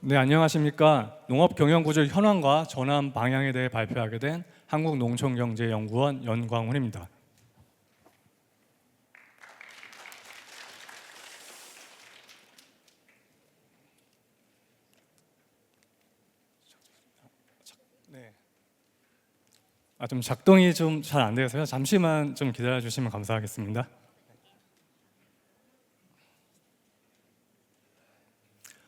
네, 안녕하십니까. 농업경영구조 현황과 전환 방향에 대해 발표하게 된 한국농촌경제연구원 연광훈입니다. 네. 좀 작동이 좀 잘 안 돼서요. 잠시만 좀 기다려 주시면 감사하겠습니다.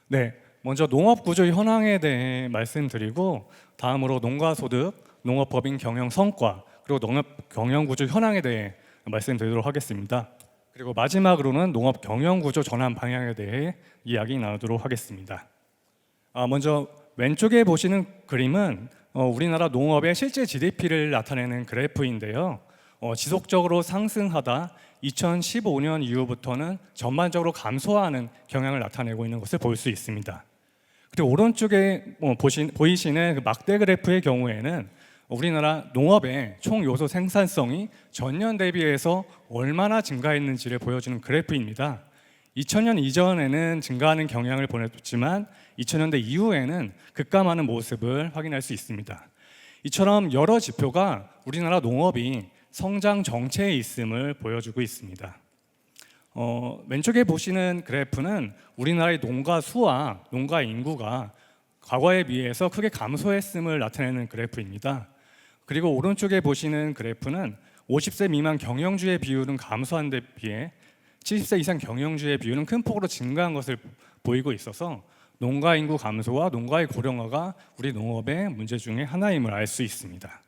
네, 먼저 농업구조 현황에 대해 말씀드리고 다음으로 농가소득, 농업법인 경영 성과, 그리고 농업경영구조 현황에 대해 말씀드리도록 하겠습니다. 그리고 마지막으로는 농업경영구조 전환 방향에 대해 이야기 나누도록 하겠습니다. 먼저 왼쪽에 보시는 그림은 우리나라 농업의 실제 GDP를 나타내는 그래프인데요. 지속적으로 상승하다 2015년 이후부터는 전반적으로 감소하는 경향을 나타내고 있는 것을 볼 수 있습니다. 그리고 오른쪽에 보이시는 그 막대 그래프의 경우에는 우리나라 농업의 총 요소 생산성이 전년 대비해서 얼마나 증가했는지를 보여주는 그래프입니다. 2000년 이전에는 증가하는 경향을 보였지만 2000년대 이후에는 급감하는 모습을 확인할 수 있습니다. 이처럼 여러 지표가 우리나라 농업이 성장 정체에 있음을 보여주고 있습니다. 왼쪽에 보시는 그래프는 우리나라의 농가 수와 농가 인구가 과거에 비해서 크게 감소했음을 나타내는 그래프입니다. 그리고 오른쪽에 보시는 그래프는 50세 미만 경영주의 비율은 감소한 데 비해 70세 이상 경영주의 비율은 큰 폭으로 증가한 것을 보이고 있어서 농가 인구 감소와 농가의 고령화가 우리 농업의 문제 중에 하나임을 알 수 있습니다.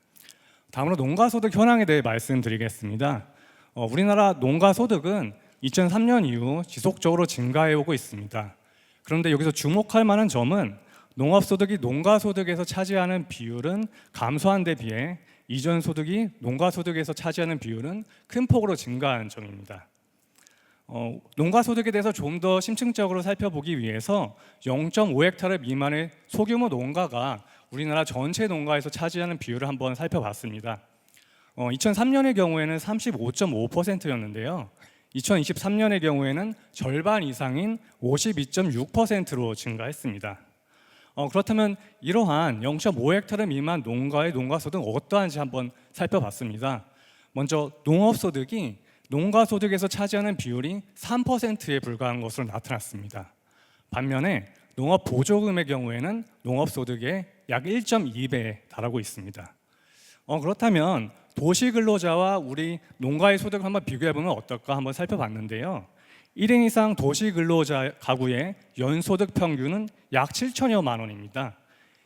다음으로 농가소득 현황에 대해 말씀드리겠습니다. 우리나라 농가소득은 2003년 이후 지속적으로 증가해오고 있습니다. 그런데 여기서 주목할 만한 점은 농업소득이 농가소득에서 차지하는 비율은 감소한 데 비해 이전 소득이 농가소득에서 차지하는 비율은 큰 폭으로 증가한 점입니다. 농가소득에 대해서 좀 더 심층적으로 살펴보기 위해서 0.5헥타르 미만의 소규모 농가가 우리나라 전체 농가에서 차지하는 비율을 한번 살펴봤습니다. 2003년의 경우에는 35.5%였는데요. 2023년의 경우에는 절반 이상인 52.6%로 증가했습니다. 그렇다면 이러한 0.5헥타르 미만 농가의 농가소득은 어떠한지 한번 살펴봤습니다. 먼저 농업소득이 농가소득에서 차지하는 비율이 3%에 불과한 것으로 나타났습니다. 반면에 농업보조금의 경우에는 농업소득의 약 1.2배에 달하고 있습니다. 그렇다면 도시근로자와 우리 농가의 소득을 한번 비교해보면 어떨까 한번 살펴봤는데요. 1인 이상 도시근로자 가구의 연소득 평균은 약 7천여만 원입니다.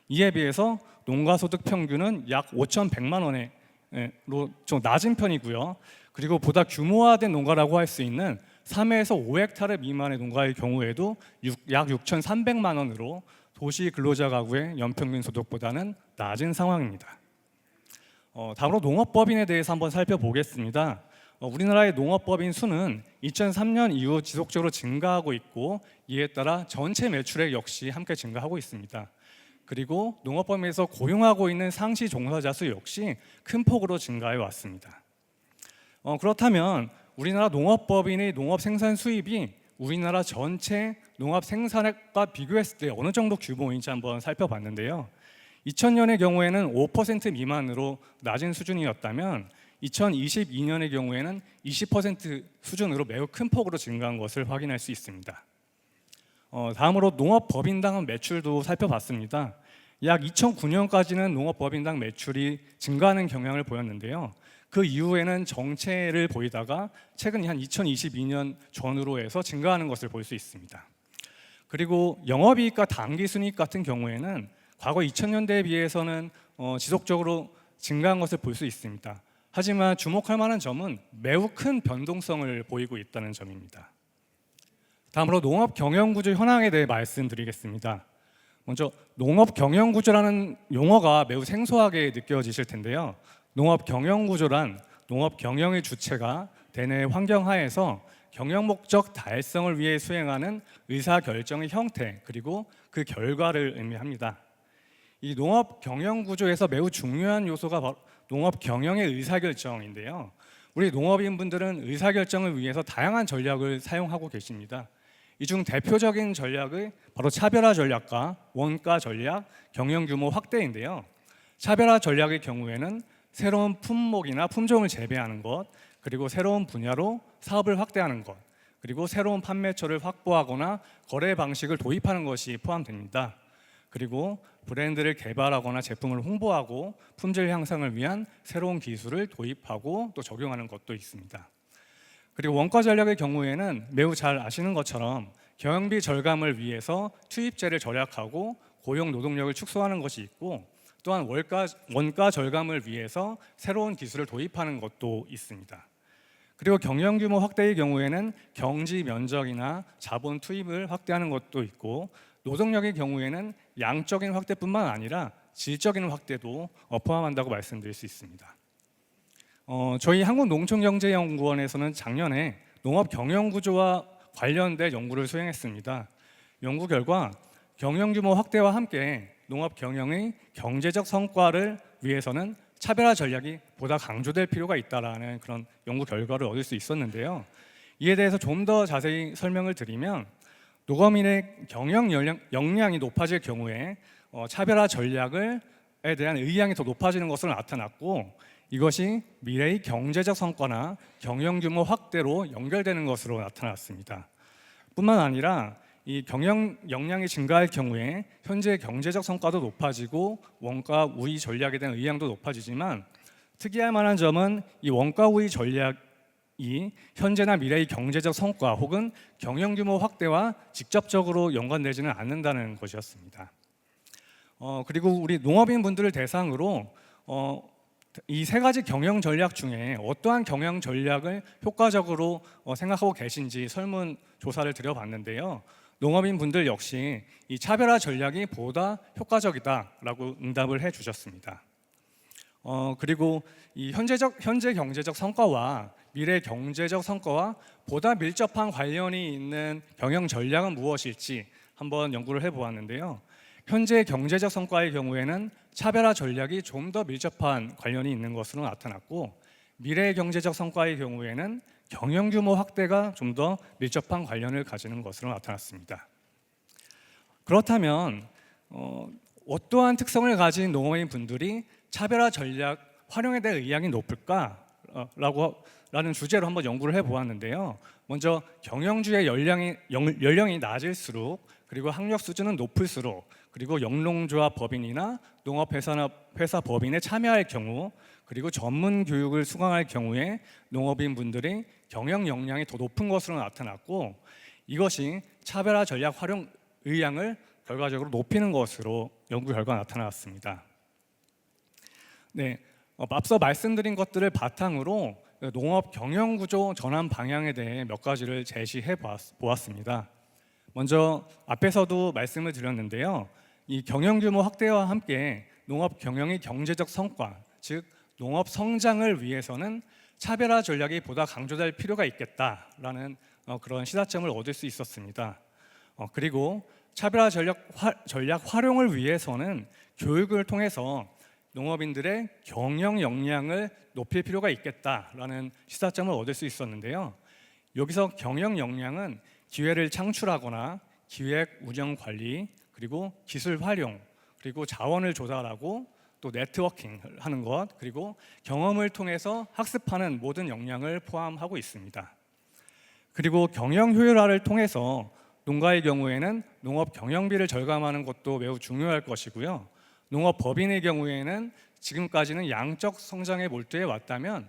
이에 비해서 농가소득 평균은 약 5,100만 원으로 좀 낮은 편이고요. 그리고 보다 규모화된 농가라고 할 수 있는 3에서 5헥타르 미만의 농가의 경우에도 약 6,300만 원으로 도시 근로자 가구의 연평균 소득보다는 낮은 상황입니다. 다음으로 농업법인에 대해서 한번 살펴보겠습니다. 우리나라의 농업법인 수는 2003년 이후 지속적으로 증가하고 있고 이에 따라 전체 매출액 역시 함께 증가하고 있습니다. 그리고 농업법인에서 고용하고 있는 상시 종사자 수 역시 큰 폭으로 증가해 왔습니다. 그렇다면 우리나라 농업법인의 농업 생산 수입이 우리나라 전체 농업 생산액과 비교했을 때 어느 정도 규모인지 한번 살펴봤는데요. 2000년의 경우에는 5% 미만으로 낮은 수준이었다면 2022년의 경우에는 20% 수준으로 매우 큰 폭으로 증가한 것을 확인할 수 있습니다. 다음으로 농업법인당 매출도 살펴봤습니다. 약 2009년까지는 농업법인당 매출이 증가하는 경향을 보였는데요. 그 이후에는 정체를 보이다가 최근 한 2022년 전후로 해서 증가하는 것을 볼 수 있습니다. 그리고 영업이익과 당기순이익 같은 경우에는 과거 2000년대에 비해서는 지속적으로 증가한 것을 볼 수 있습니다. 하지만 주목할 만한 점은 매우 큰 변동성을 보이고 있다는 점입니다. 다음으로 농업경영구조 현황에 대해 말씀드리겠습니다. 먼저 농업경영구조라는 용어가 매우 생소하게 느껴지실 텐데요. 농업경영구조란 농업경영의 주체가 대내 환경하에서 경영 목적 달성을 위해 수행하는 의사결정의 형태 그리고 그 결과를 의미합니다. 이 농업경영구조에서 매우 중요한 요소가 바로 농업경영의 의사결정인데요. 우리 농업인분들은 의사결정을 위해서 다양한 전략을 사용하고 계십니다. 이 중 대표적인 전략이 바로 차별화 전략과 원가 전략, 경영 규모 확대인데요. 차별화 전략의 경우에는 새로운 품목이나 품종을 재배하는 것, 그리고 새로운 분야로 사업을 확대하는 것, 그리고 새로운 판매처를 확보하거나 거래 방식을 도입하는 것이 포함됩니다. 그리고 브랜드를 개발하거나 제품을 홍보하고 품질 향상을 위한 새로운 기술을 도입하고 또 적용하는 것도 있습니다. 그리고 원가 전략의 경우에는 매우 잘 아시는 것처럼 경영비 절감을 위해서 투입재를 절약하고 고용 노동력을 축소하는 것이 있고, 또한 원가 절감을 위해서 새로운 기술을 도입하는 것도 있습니다. 그리고 경영 규모 확대의 경우에는 경지 면적이나 자본 투입을 확대하는 것도 있고, 노동력의 경우에는 양적인 확대뿐만 아니라 질적인 확대도 포함한다고 말씀드릴 수 있습니다. 저희 한국농촌경제연구원에서는 작년에 농업 경영 구조와 관련된 연구를 수행했습니다. 연구 결과 경영 규모 확대와 함께 농업 경영의 경제적 성과를 위해서는 차별화 전략이 보다 강조될 필요가 있다라는 그런 연구 결과를 얻을 수 있었는데요. 이에 대해서 좀 더 자세히 설명을 드리면, 농업인의 경영 역량이 높아질 경우에 차별화 전략에 대한 의향이 더 높아지는 것으로 나타났고, 이것이 미래의 경제적 성과나 경영 규모 확대로 연결되는 것으로 나타났습니다. 뿐만 아니라 이 경영 역량이 증가할 경우에 현재 경제적 성과도 높아지고 원가 우위 전략에 대한 의향도 높아지지만, 특이할 만한 점은 이 원가 우위 전략이 현재나 미래의 경제적 성과 혹은 경영 규모 확대와 직접적으로 연관되지는 않는다는 것이었습니다. 그리고 우리 농업인 분들을 대상으로 이 세 가지 경영 전략 중에 어떠한 경영 전략을 효과적으로 생각하고 계신지 설문 조사를 드려봤는데요. 농업인 분들 역시 이 차별화 전략이 보다 효과적이다라고 응답을 해주셨습니다. 그리고 이 현재 경제적 성과와 미래 경제적 성과와 보다 밀접한 관련이 있는 경영 전략은 무엇일지 한번 연구를 해보았는데요. 현재 경제적 성과의 경우에는 차별화 전략이 좀 더 밀접한 관련이 있는 것으로 나타났고, 미래 경제적 성과의 경우에는 경영 규모 확대가 좀 더 밀접한 관련을 가지는 것으로 나타났습니다. 그렇다면 어떠한 특성을 가진 농업인 분들이 차별화 전략 활용에 대한 의향이 높을까라는 주제로 한번 연구를 해보았는데요. 먼저 경영주의 연령이 낮을수록, 그리고 학력 수준은 높을수록, 그리고 영농조합 법인이나 농업회사 법인에 참여할 경우, 그리고 전문 교육을 수강할 경우에 농업인 분들이 경영 역량이 더 높은 것으로 나타났고, 이것이 차별화 전략 활용 의향을 결과적으로 높이는 것으로 연구 결과가 나타났습니다. 네, 앞서 말씀드린 것들을 바탕으로 농업 경영 구조 전환 방향에 대해 몇 가지를 제시해 보았습니다. 먼저 앞에서도 말씀을 드렸는데요. 이 경영 규모 확대와 함께 농업 경영의 경제적 성과, 즉 농업 성장을 위해서는 차별화 전략이 보다 강조될 필요가 있겠다라는 그런 시사점을 얻을 수 있었습니다. 그리고 차별화 전략 활용을 위해서는 교육을 통해서 농업인들의 경영 역량을 높일 필요가 있겠다라는 시사점을 얻을 수 있었는데요. 여기서 경영 역량은 기회를 창출하거나 기획, 운영, 관리, 그리고 기술 활용, 그리고 자원을 조달하고 또 네트워킹을 하는 것, 그리고 경험을 통해서 학습하는 모든 역량을 포함하고 있습니다. 그리고 경영 효율화를 통해서 농가의 경우에는 농업 경영비를 절감하는 것도 매우 중요할 것이고요. 농업 법인의 경우에는 지금까지는 양적 성장에 몰두해 왔다면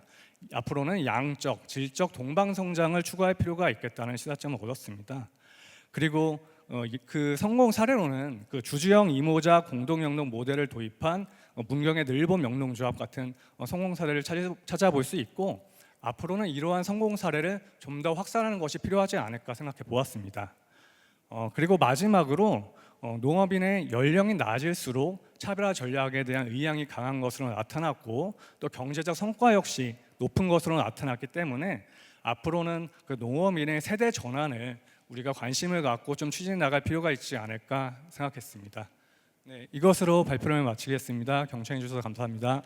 앞으로는 양적, 질적 동방 성장을 추구할 필요가 있겠다는 시사점을 얻었습니다. 그리고 그 성공 사례로는 그 주주형 이모자 공동영농 모델을 도입한 문경의 늘봄 영농조합 같은 성공 사례를 찾아볼 수 있고, 앞으로는 이러한 성공 사례를 좀 더 확산하는 것이 필요하지 않을까 생각해 보았습니다. 그리고 마지막으로 농업인의 연령이 낮을수록 차별화 전략에 대한 의향이 강한 것으로 나타났고, 또 경제적 성과 역시 높은 것으로 나타났기 때문에 앞으로는 그 농업인의 세대 전환을 우리가 관심을 갖고 좀 추진해 나갈 필요가 있지 않을까 생각했습니다. 네, 이것으로 발표를 마치겠습니다. 경청해 주셔서 감사합니다.